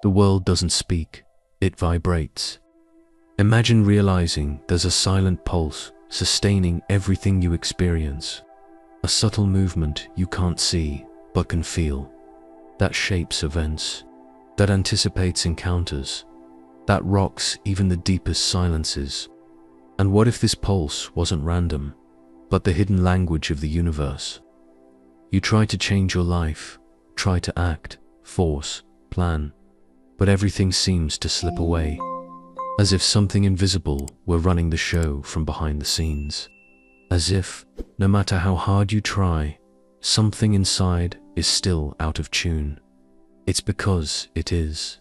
The world doesn't speak, it vibrates. Imagine realizing there's a silent pulse sustaining everything you experience. A subtle movement you can't see but can feel, that shapes events, that anticipates encounters, that rocks even the deepest silences. And what if this pulse wasn't random, but the hidden language of the universe? You try to change your life, try to act, force, plan, but everything seems to slip away, as if something invisible were running the show from behind the scenes. As if, no matter how hard you try, something inside is still out of tune. It's because it is.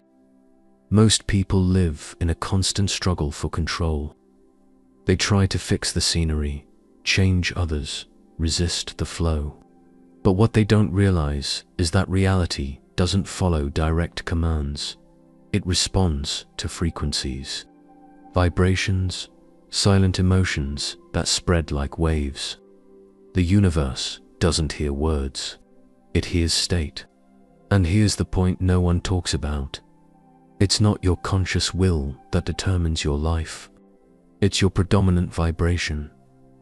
Most people live in a constant struggle for control. They try to fix the scenery, change others, resist the flow. But what they don't realize is that reality doesn't follow direct commands. It responds to frequencies, vibrations, silent emotions that spread like waves. The universe doesn't hear words, it hears state. And here's the point no one talks about. It's not your conscious will that determines your life. It's your predominant vibration,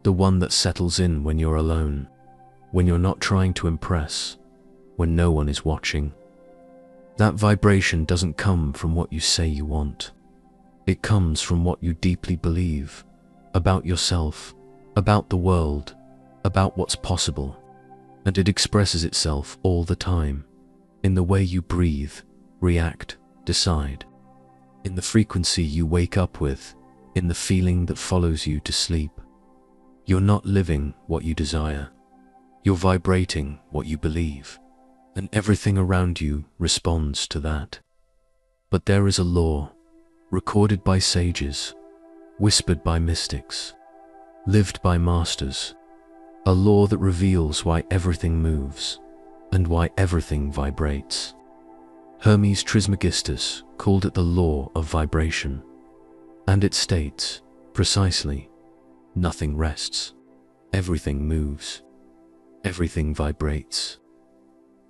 the one that settles in when you're alone, when you're not trying to impress, when no one is watching. That vibration doesn't come from what you say you want. It comes from what you deeply believe about yourself, about the world, about what's possible. And it expresses itself all the time, in the way you breathe, react, decide, in the frequency you wake up with, in the feeling that follows you to sleep. You're not living what you desire. You're vibrating what you believe, and everything around you responds to that. But there is a law, recorded by sages, whispered by mystics, lived by masters, a law that reveals why everything moves and why everything vibrates. Hermes Trismegistus called it the law of vibration, and it states, precisely, nothing rests, everything moves, everything vibrates.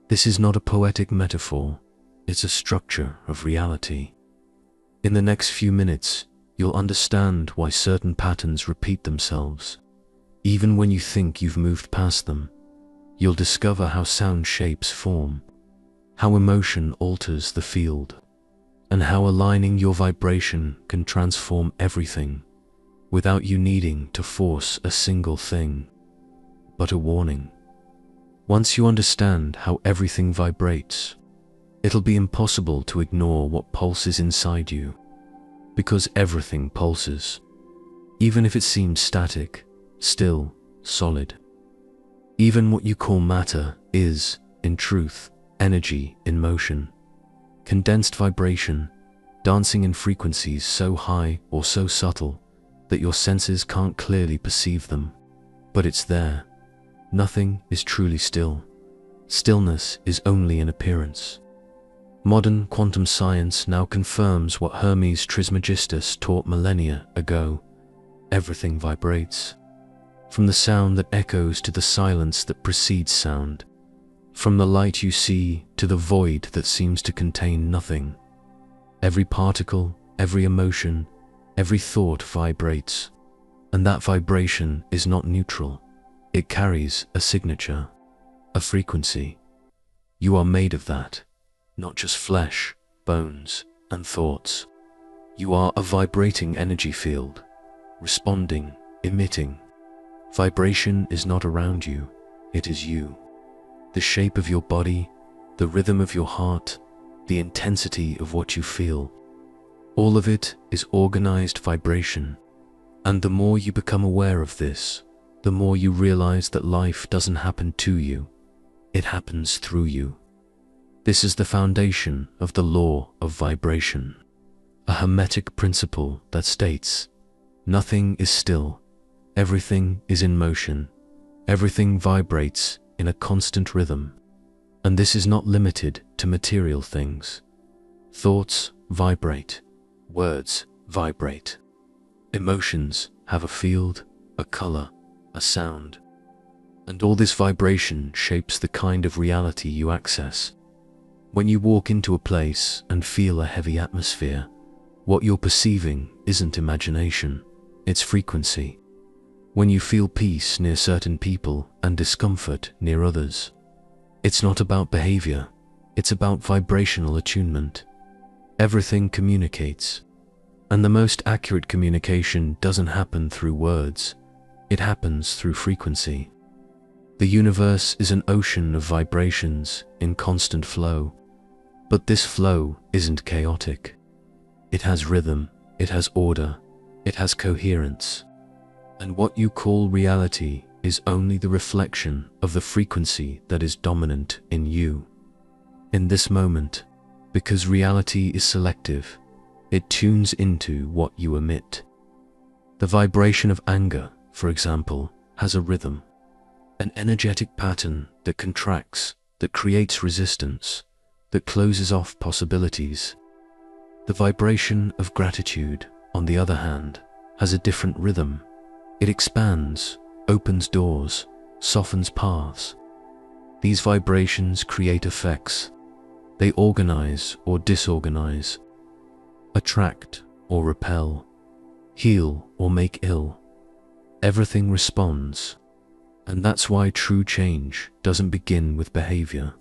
This is not a poetic metaphor, it's a structure of reality. In the next few minutes, you'll understand why certain patterns repeat themselves. Even when you think you've moved past them, you'll discover how sound shapes form, how emotion alters the field, and how aligning your vibration can transform everything without you needing to force a single thing. But a warning. Once you understand how everything vibrates, it'll be impossible to ignore what pulses inside you, because everything pulses, even if it seems static, still, solid. Even what you call matter is, in truth, energy in motion, condensed vibration, dancing in frequencies so high or so subtle that your senses can't clearly perceive them. But it's there. Nothing is truly still. Stillness is only an appearance. Modern quantum science now confirms what Hermes Trismegistus taught millennia ago. Everything vibrates. From the sound that echoes to the silence that precedes sound. From the light you see to the void that seems to contain nothing. Every particle, every emotion, every thought vibrates. And that vibration is not neutral. It carries a signature, a frequency. You are made of that, not just flesh, bones, and thoughts. You are a vibrating energy field, responding, emitting. Vibration is not around you, it is you. The shape of your body, the rhythm of your heart, the intensity of what you feel. All of it is organized vibration. And the more you become aware of this, the more you realize that life doesn't happen to you, it happens through you. This is the foundation of the law of vibration, a hermetic principle that states, nothing is still, everything is in motion, everything vibrates in a constant rhythm. And this is not limited to material things. Thoughts vibrate, words vibrate, emotions have a field, a color, a sound, and all this vibration shapes the kind of reality you access. When you walk into a place and feel a heavy atmosphere, what you're perceiving isn't imagination, it's frequency. When you feel peace near certain people and discomfort near others, it's not about behavior, it's about vibrational attunement. Everything communicates, and the most accurate communication doesn't happen through words, it happens through frequency. The universe is an ocean of vibrations in constant flow, but this flow isn't chaotic. It has rhythm, it has order, it has coherence. And what you call reality is only the reflection of the frequency that is dominant in you. In this moment, because reality is selective, it tunes into what you emit. The vibration of anger, for example, has a rhythm, an energetic pattern that contracts, that creates resistance, that closes off possibilities. The vibration of gratitude, on the other hand, has a different rhythm. It expands, opens doors, softens paths. These vibrations create effects. They organize or disorganize, attract or repel, heal or make ill. Everything responds, and that's why true change doesn't begin with behavior.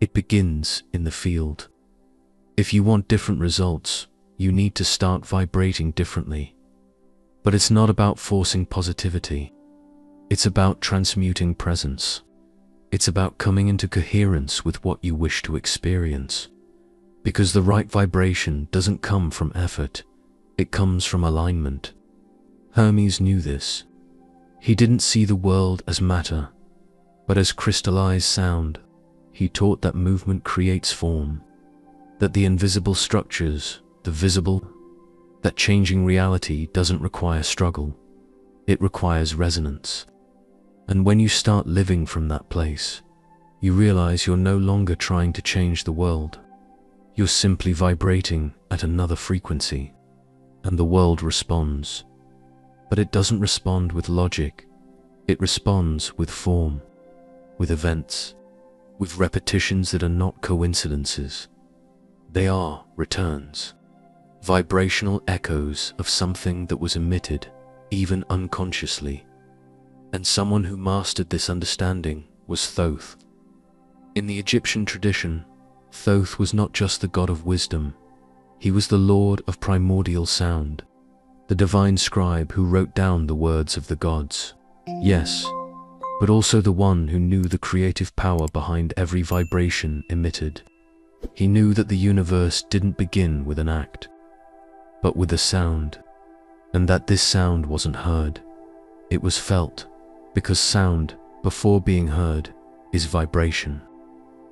It begins in the field. If you want different results, you need to start vibrating differently. But it's not about forcing positivity. It's about transmuting presence. It's about coming into coherence with what you wish to experience. Because the right vibration doesn't come from effort, it comes from alignment. Hermes knew this. He didn't see the world as matter, but as crystallized sound. He taught that movement creates form, that the invisible structures, the visible, that changing reality doesn't require struggle, it requires resonance. And when you start living from that place, you realize you're no longer trying to change the world. You're simply vibrating at another frequency, and the world responds. But it doesn't respond with logic, it responds with form, with events, with repetitions that are not coincidences. They are returns, vibrational echoes of something that was emitted, even unconsciously. And someone who mastered this understanding was Thoth. In the Egyptian tradition, Thoth was not just the god of wisdom, he was the lord of primordial sound, the divine scribe who wrote down the words of the gods. Yes, but also the one who knew the creative power behind every vibration emitted. He knew that the universe didn't begin with an act, but with a sound, and that this sound wasn't heard, it was felt, because sound, before being heard, is vibration,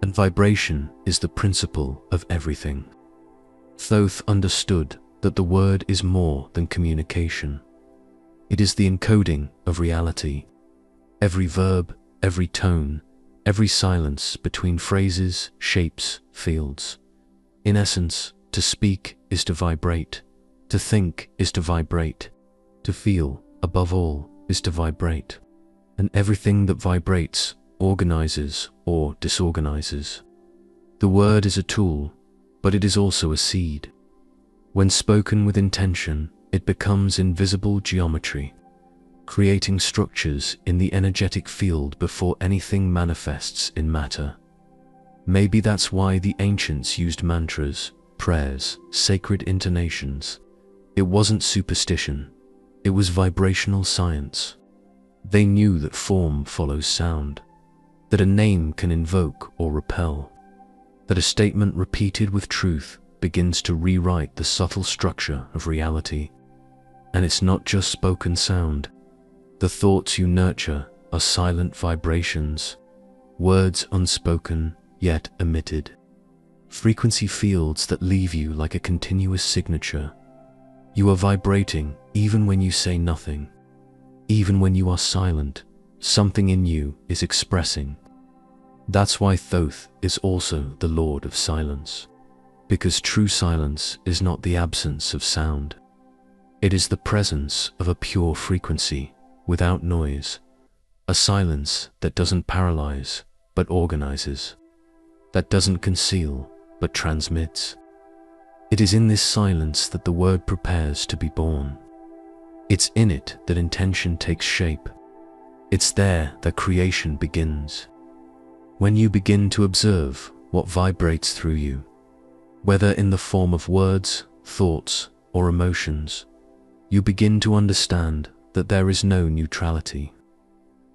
and vibration is the principle of everything. Thoth understood that the word is more than communication. It is the encoding of reality. Every verb, every tone, every silence between phrases, shapes, fields. In essence, to speak is to vibrate, to think is to vibrate, to feel, above all, is to vibrate. And everything that vibrates organizes or disorganizes. The word is a tool, but it is also a seed. When spoken with intention, it becomes invisible geometry, creating structures in the energetic field before anything manifests in matter. Maybe that's why the ancients used mantras, prayers, sacred intonations. It wasn't superstition, it was vibrational science. They knew that form follows sound, that a name can invoke or repel, that a statement repeated with truth begins to rewrite the subtle structure of reality. And it's not just spoken sound. The thoughts you nurture are silent vibrations, words unspoken yet emitted, frequency fields that leave you like a continuous signature. You are vibrating even when you say nothing. Even when you are silent, something in you is expressing. That's why Thoth is also the Lord of Silence, because true silence is not the absence of sound. It is the presence of a pure frequency, without noise, a silence that doesn't paralyze, but organizes. that doesn't conceal, but transmits. It is in this silence that the word prepares to be born. It's in it that intention takes shape. It's there that creation begins. When you begin to observe what vibrates through you, whether in the form of words, thoughts, or emotions, you begin to understand that there is no neutrality.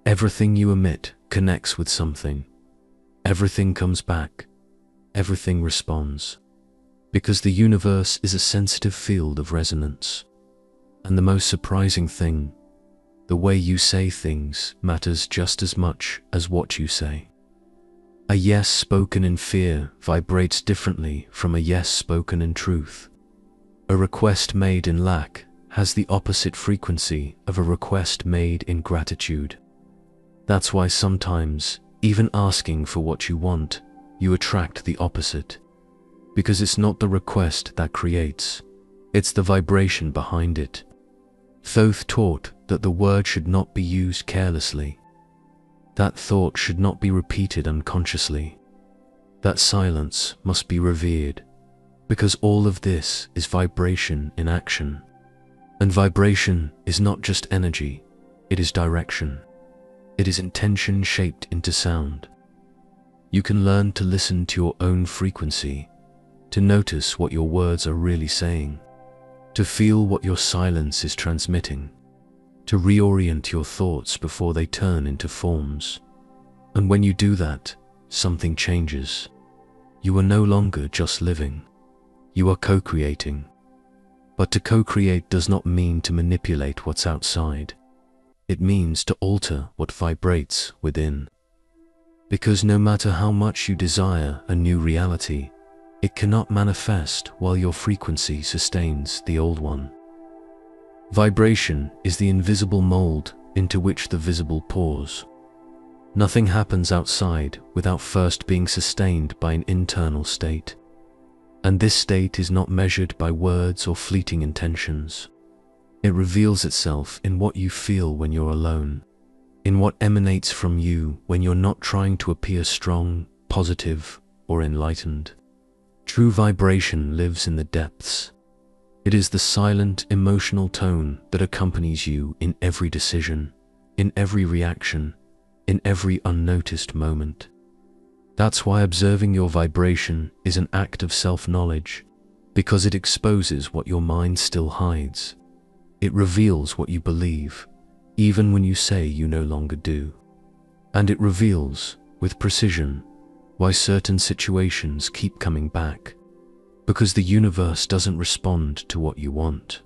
Everything you emit connects with something. Everything comes back. Everything responds. Because the universe is a sensitive field of resonance. And the most surprising thing, the way you say things matters just as much as what you say. A yes spoken in fear vibrates differently from a yes spoken in truth. A request made in lack has the opposite frequency of a request made in gratitude. That's why sometimes, even asking for what you want, you attract the opposite. Because it's not the request that creates, it's the vibration behind it. Thoth taught that the word should not be used carelessly. That thought should not be repeated unconsciously. That silence must be revered, because all of this is vibration in action. And vibration is not just energy, it is direction. It is intention shaped into sound. You can learn to listen to your own frequency, to notice what your words are really saying, to feel what your silence is transmitting, to reorient your thoughts before they turn into forms. And when you do that, something changes. You are no longer just living. You are co-creating. But to co-create does not mean to manipulate what's outside. It means to alter what vibrates within. Because no matter how much you desire a new reality, it cannot manifest while your frequency sustains the old one. Vibration is the invisible mold into which the visible pours. Nothing happens outside without first being sustained by an internal state. And this state is not measured by words or fleeting intentions. It reveals itself in what you feel when you're alone, in what emanates from you when you're not trying to appear strong, positive, or enlightened. True vibration lives in the depths. It is the silent, emotional tone that accompanies you in every decision, in every reaction, in every unnoticed moment. That's why observing your vibration is an act of self-knowledge, because it exposes what your mind still hides. It reveals what you believe, even when you say you no longer do. And it reveals, with precision, why certain situations keep coming back. Because the universe doesn't respond to what you want.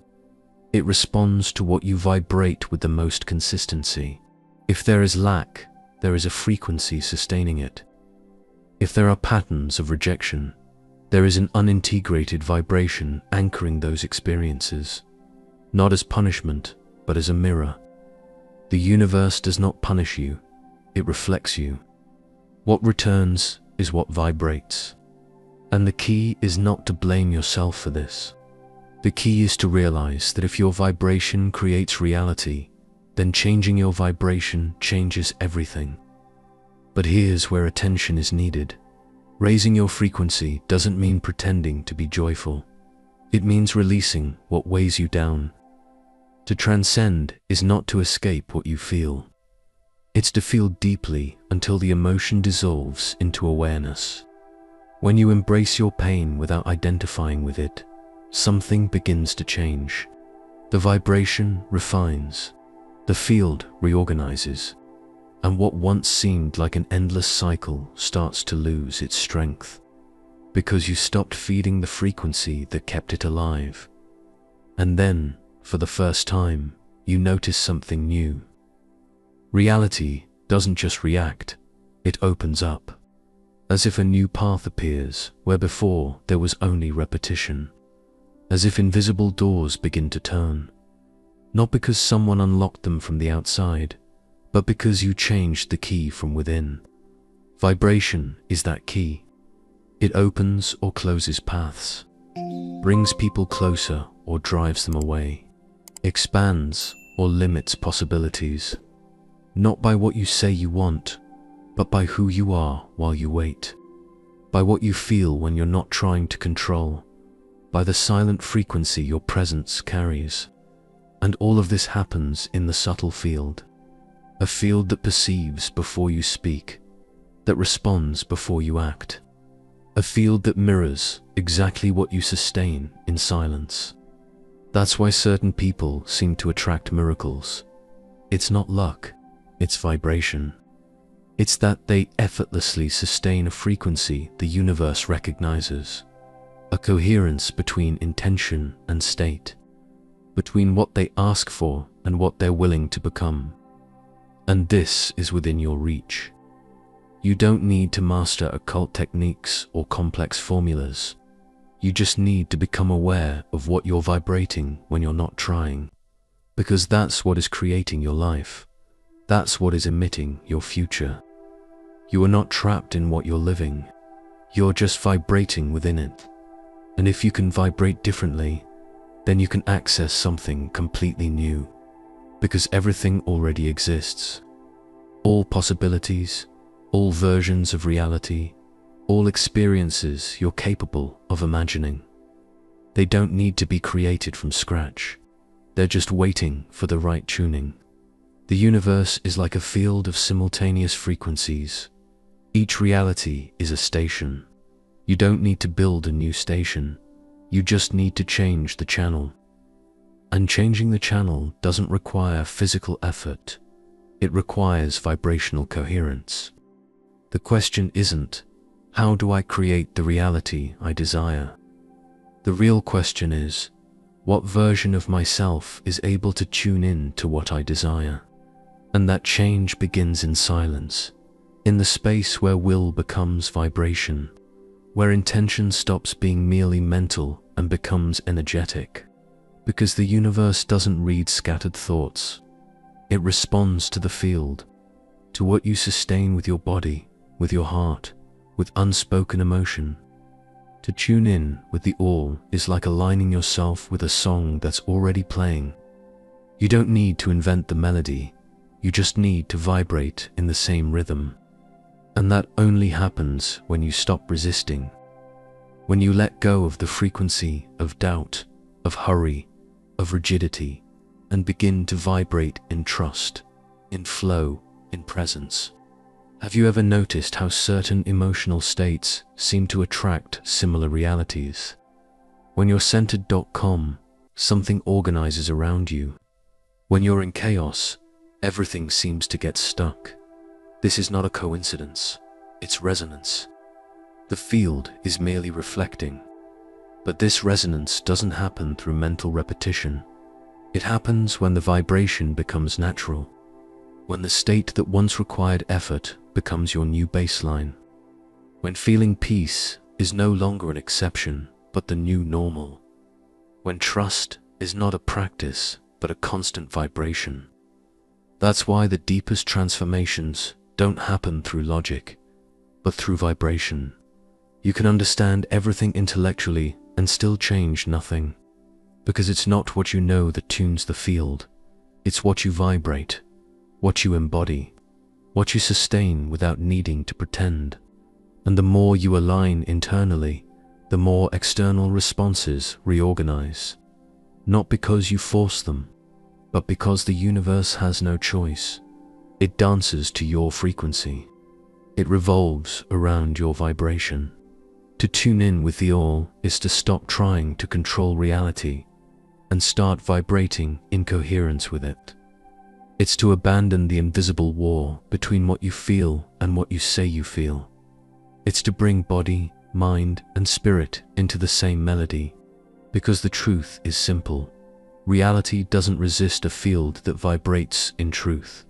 It responds to what you vibrate with the most consistency. If there is lack, there is a frequency sustaining it. If there are patterns of rejection, there is an unintegrated vibration anchoring those experiences, not as punishment, but as a mirror. The universe does not punish you, it reflects you. What returns is what vibrates. And the key is not to blame yourself for this. The key is to realize that if your vibration creates reality, then changing your vibration changes everything. But here's where attention is needed. Raising your frequency doesn't mean pretending to be joyful. It means releasing what weighs you down. To transcend is not to escape what you feel. It's to feel deeply until the emotion dissolves into awareness. When you embrace your pain without identifying with it, something begins to change. The vibration refines. The field reorganizes. And what once seemed like an endless cycle starts to lose its strength. Because you stopped feeding the frequency that kept it alive. And then, for the first time, you notice something new. Reality doesn't just react, it opens up. As if a new path appears where before there was only repetition. As if invisible doors begin to turn. Not because someone unlocked them from the outside, but because you changed the key from within. Vibration is that key. It opens or closes paths, brings people closer or drives them away, expands or limits possibilities, not by what you say you want, but by who you are while you wait. by what you feel when you're not trying to control, by the silent frequency your presence carries. And all of this happens in the subtle field, a field that perceives before you speak, that responds before you act, a field that mirrors exactly what you sustain in silence. That's why certain people seem to attract miracles. It's not luck, it's vibration. It's that they effortlessly sustain a frequency the universe recognizes, a coherence between intention and state, between what they ask for and what they're willing to become. And this is within your reach. You don't need to master occult techniques or complex formulas. You just need to become aware of what you're vibrating when you're not trying, because that's what is creating your life. That's what is emitting your future. You are not trapped in what you're living. You're just vibrating within it. And if you can vibrate differently, then you can access something completely new, because everything already exists. All possibilities, all versions of reality, all experiences you're capable of imagining. They don't need to be created from scratch. They're just waiting for the right tuning. The universe is like a field of simultaneous frequencies. Each reality is a station. You don't need to build a new station. You just need to change the channel. And changing the channel doesn't require physical effort. It requires vibrational coherence. The question isn't, how do I create the reality I desire? The real question is, what version of myself is able to tune in to what I desire? And that change begins in silence, in the space where will becomes vibration, where intention stops being merely mental and becomes energetic. Because the universe doesn't read scattered thoughts. It responds to the field, to what you sustain with your body, with your heart, with unspoken emotion. To tune in with the all is like aligning yourself with a song that's already playing. You don't need to invent the melody, you just need to vibrate in the same rhythm. And that only happens when you stop resisting, when you let go of the frequency of doubt, of hurry, of rigidity, and begin to vibrate in trust, in flow, in presence. Have you ever noticed how certain emotional states seem to attract similar realities? When you're centered, something organizes around you. When you're in chaos, everything seems to get stuck. This is not a coincidence, it's resonance. The field is merely reflecting. But this resonance doesn't happen through mental repetition. It happens when the vibration becomes natural, when the state that once required effort becomes your new baseline, when feeling peace is no longer an exception, but the new normal, when trust is not a practice, but a constant vibration. That's why the deepest transformations don't happen through logic, but through vibration. You can understand everything intellectually and still change nothing, because it's not what you know that tunes the field, it's what you vibrate, what you embody, what you sustain without needing to pretend. And the more you align internally, the more external responses reorganize. Not because you force them, but because the universe has no choice. It dances to your frequency. It revolves around your vibration. To tune in with the all is to stop trying to control reality and start vibrating in coherence with it. It's to abandon the invisible war between what you feel and what you say you feel. It's to bring body, mind, and spirit into the same melody, because the truth is simple. Reality doesn't resist a field that vibrates in truth.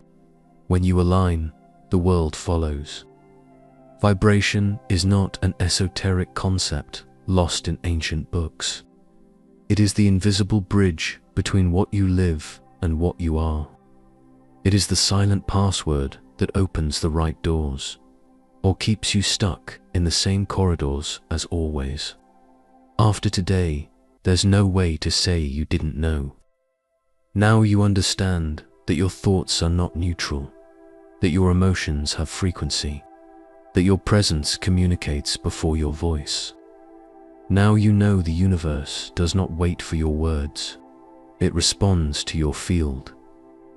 When you align, the world follows. Vibration is not an esoteric concept lost in ancient books. It is the invisible bridge between what you live and what you are. It is the silent password that opens the right doors, or keeps you stuck in the same corridors as always. After today, there's no way to say you didn't know. Now you understand that your thoughts are not neutral, that your emotions have frequency, that your presence communicates before your voice. Now you know the universe does not wait for your words. It responds to your field,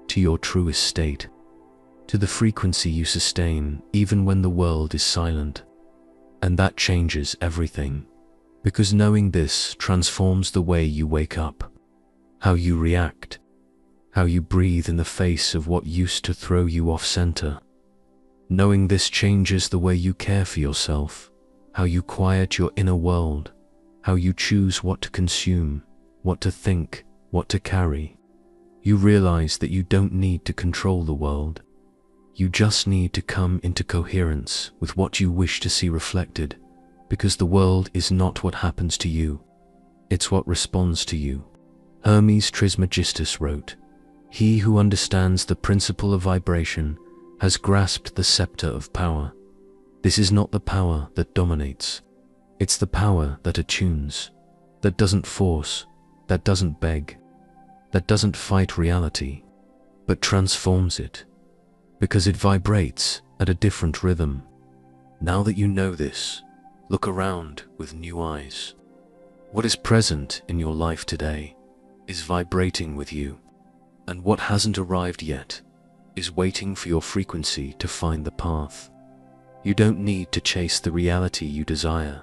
to your truest state, to the frequency you sustain even when the world is silent. And that changes everything, because knowing this transforms the way you wake up, how you react, how you breathe in the face of what used to throw you off center. Knowing this changes the way you care for yourself, how you quiet your inner world, how you choose what to consume, what to think, what to carry. You realize that you don't need to control the world. You just need to come into coherence with what you wish to see reflected, because the world is not what happens to you, it's what responds to you. Hermes Trismegistus wrote, "He who understands the principle of vibration has grasped the scepter of power. This is not the power that dominates. It's the power that attunes, that doesn't force, that doesn't beg, that doesn't fight reality, but transforms it, because it vibrates at a different rhythm." Now that you know this, look around with new eyes. What is present in your life today is vibrating with you, and what hasn't arrived yet is waiting for your frequency to find the path. You don't need to chase the reality you desire.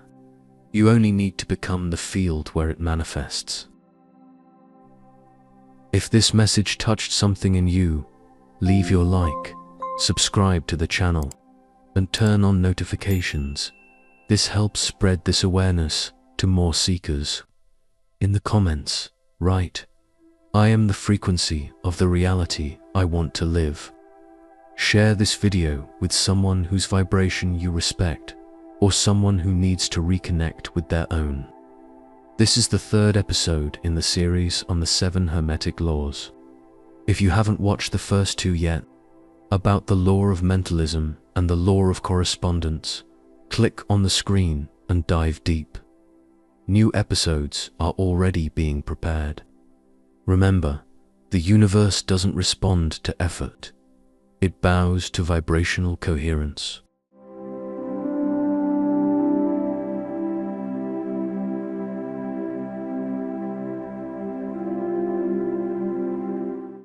You only need to become the field where it manifests. If this message touched something in you, leave your like, subscribe to the channel, and turn on notifications. This helps spread this awareness to more seekers. In the comments, write, "I am the frequency of the reality I want to live." Share this video with someone whose vibration you respect, or someone who needs to reconnect with their own. This is the third episode in the series on the 7 Hermetic laws. If you haven't watched the first 2 yet, about the law of mentalism and the law of correspondence, click on the screen and dive deep. New episodes are already being prepared. Remember, the universe doesn't respond to effort. It bows to vibrational coherence.